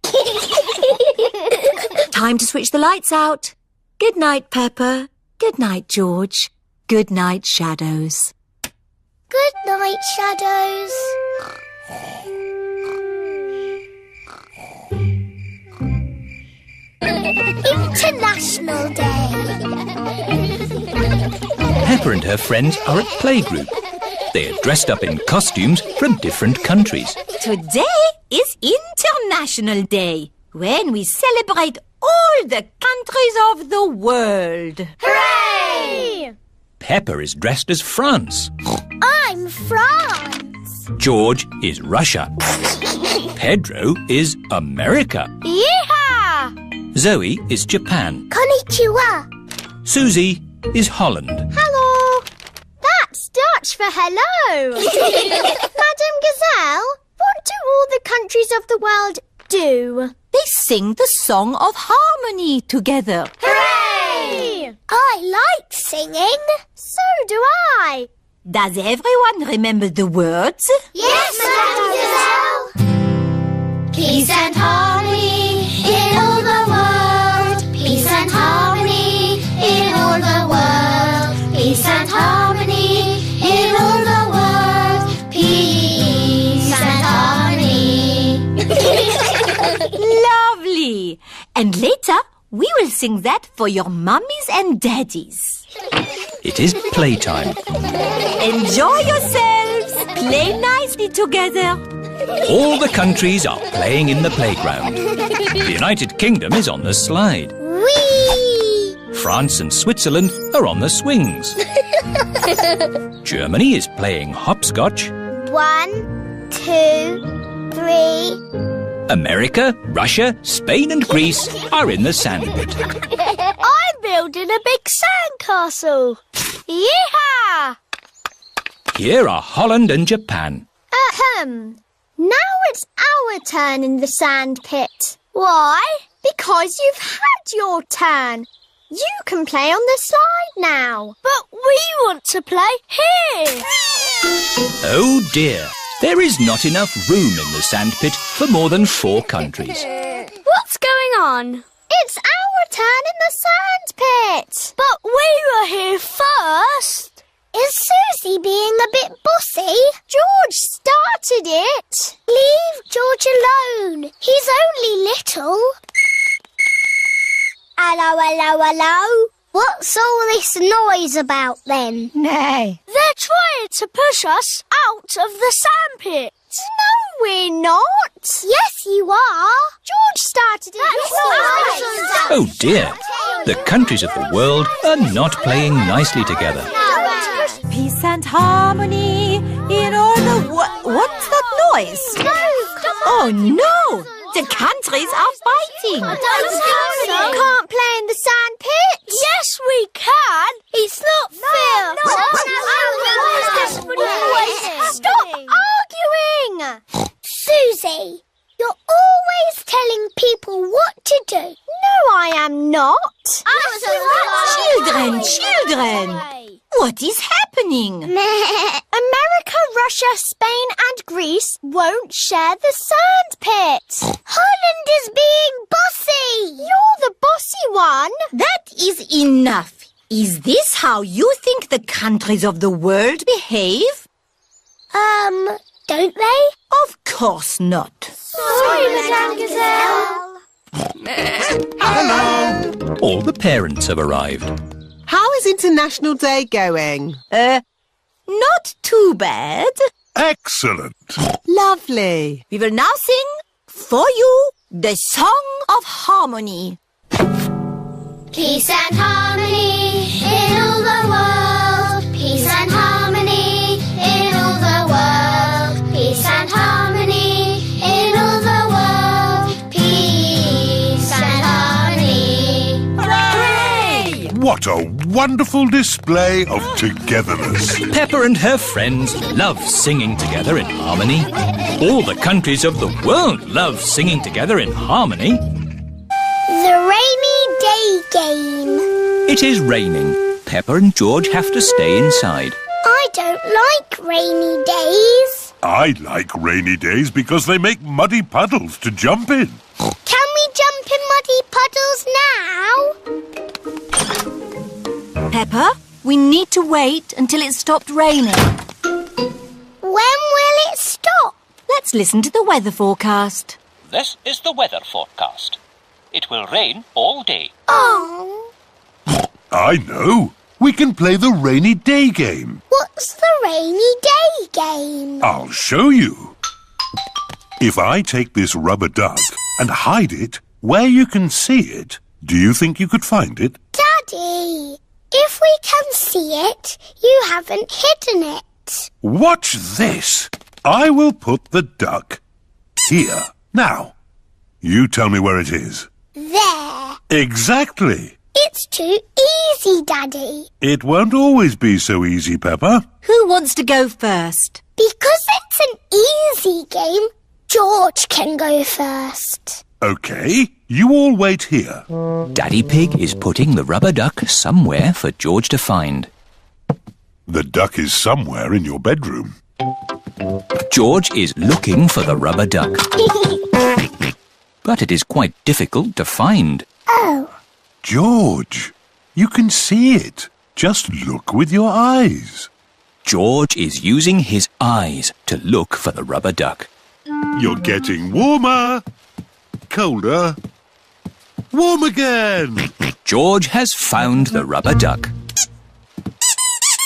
Time to switch the lights out. Good night, Peppa. Good night, George. Good night, shadows. Good night, shadows. International Day. Peppa and her friends are at playgroup. They are dressed up in costumes from different countries. Today is International Day, when we celebrate all the countries of the world. Hooray! Peppa is dressed as France. I'm France. George is Russia. Pedro is America. Yeehaw! Zoe is Japan. Konnichiwa. Susie is Holland. Hello. That's Dutch for hello. Madam Gazelle, what do all the countries of the world do? They sing the song of harmony together. Hooray! I like singing. So do I. Does everyone remember the words? Yes, Madam Gazelle. Peace and harmony in all the world. Peace and harmony in all the world. Peace and harmony in all the world. Peace and harmony. Lovely! And later, we will sing that for your mummies and daddies. It is playtime. Enjoy yourselves! Play nicely together. All the countries are playing in the playground. The United Kingdom is on the slide. Whee! France and Switzerland are on the swings. Germany is playing hopscotch. 1, 2, 3. America, Russia, Spain and Greece are in the sandpit. I'm building a big sandcastle. Yeehaw! Here are Holland and Japan. Now it's our turn in the sand pit. Why? Because you've had your turn. You can play on the slide now. But we want to play here. Oh dear, there is not enough room in the sandpit for more than 4 countries. What's going on? It's our turn in the sand pit. But we were here first. Is Susie being a bit bossy? George started it. Leave George alone. He's only little. Hello, hello, hello. What's all this noise about then? Nay. They're trying to push us out of the sandpit. No, we're not. Yes, you are. George started it. Oh dear, the countries of the world are not playing nicely together. Peace and harmony in all the what's that noise? Oh no! The countries are fighting. You can't play in the sand pit. Yes, we can. It's not fair. Stop arguing. Susie, you're always telling people what to do. No, I am not. Children! What is happening? America, Russia, Spain and Greece won't share the sand pit. Holland is being bossy. You're the bossy one. That is enough. Is this how you think the countries of the world behave? Don't they? Of course not. Sorry, Madame Gazelle. Hello. All the parents have arrived. How is International Day going? Not too bad. Excellent. Lovely. We will now sing for you the Song of Harmony. Peace and harmony in all the world. Peace and harmony in all the world. Peace and harmony in all the world. Peace and harmony. Hooray! What a wonderful display of togetherness. Peppa and her friends love singing together in harmony. All the countries of the world love singing together in harmony. The rainy day game. It is raining. Peppa and George have to stay inside. I don't like rainy days. I like rainy days because they make muddy puddles to jump in. Can we jump in muddy puddles now? Peppa, we need to wait until it stopped raining. When will it stop? Let's listen to the weather forecast. This is the weather forecast. It will rain all day. Oh. I know. We can play the rainy day game. What's the rainy day game? I'll show you. If I take this rubber duck and hide it where you can see it, do you think you could find it? Daddy, if we can see it, you haven't hidden it. Watch this. I will put the duck here. Now, you tell me where it is. There. Exactly. It's too easy, Daddy. It won't always be so easy, Peppa. Who wants to go first? Because it's an easy game, George can go first. OK, you all wait here. Daddy Pig is putting the rubber duck somewhere for George to find. The duck is somewhere in your bedroom. George is looking for the rubber duck. But it is quite difficult to find. Oh. George, you can see it. Just look with your eyes. George is using his eyes to look for the rubber duck. You're getting warmer, colder, warm again. George has found the rubber duck.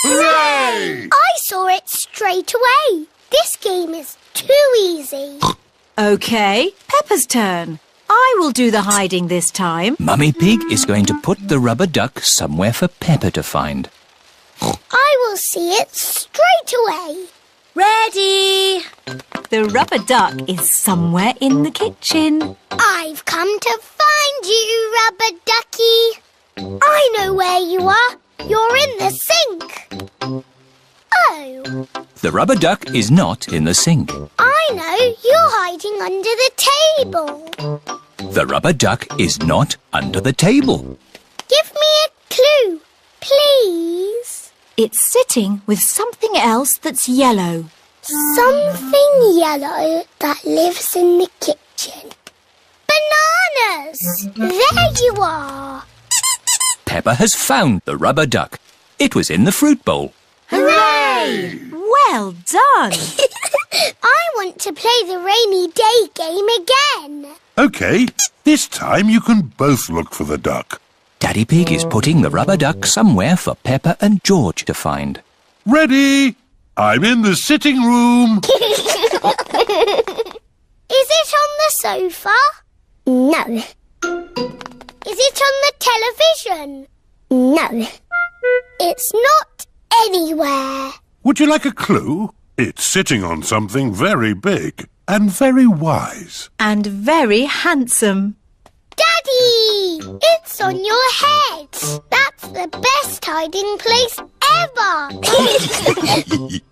Hooray! I saw it straight away. This game is too easy. OK, Peppa's turn. I will do the hiding this time. Mummy Pig is going to put the rubber duck somewhere for Peppa to find. I will see it straight away. Ready! The rubber duck is somewhere in the kitchen. I've come to find you, Rubber Ducky. I know where you are. You're in the sink. Oh, The rubber duck is not in the sink. I know. You're hiding under the table. The rubber duck is not under the table. Give me a clue, please. It's sitting with something else that's yellow. Something yellow that lives in the kitchen. Bananas! There you are. Peppa has found the rubber duck. It was in the fruit bowl. Hooray! Well done! I want to play the rainy day game again. OK, this time you can both look for the duck. Daddy Pig is putting the rubber duck somewhere for Peppa and George to find. Ready? I'm in the sitting room. Is it on the sofa? No. Is it on the television? No. It's not anywhere. Would you like a clue? It's sitting on something very big and very wise. And very handsome. Daddy! It's on your head. That's the best hiding place ever.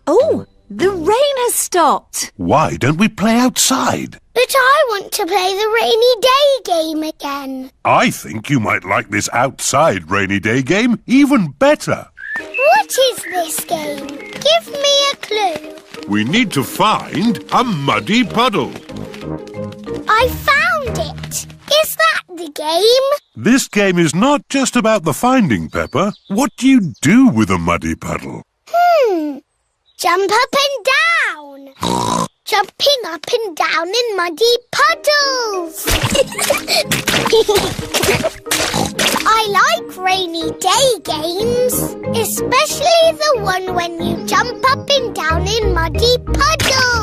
Oh, the rain has stopped. Why don't we play outside? But I want to play the rainy day game again. I think you might like this outside rainy day game even better. What is this game? Give me a clue. We need to find a muddy puddle. I found it. Is that the game? This game is not just about the finding, Peppa. What do you do with a muddy puddle? Jump up and down. Jumping up and down in muddy puddles. I like rainy day games, especially the one when you jump up and down in muddy puddles.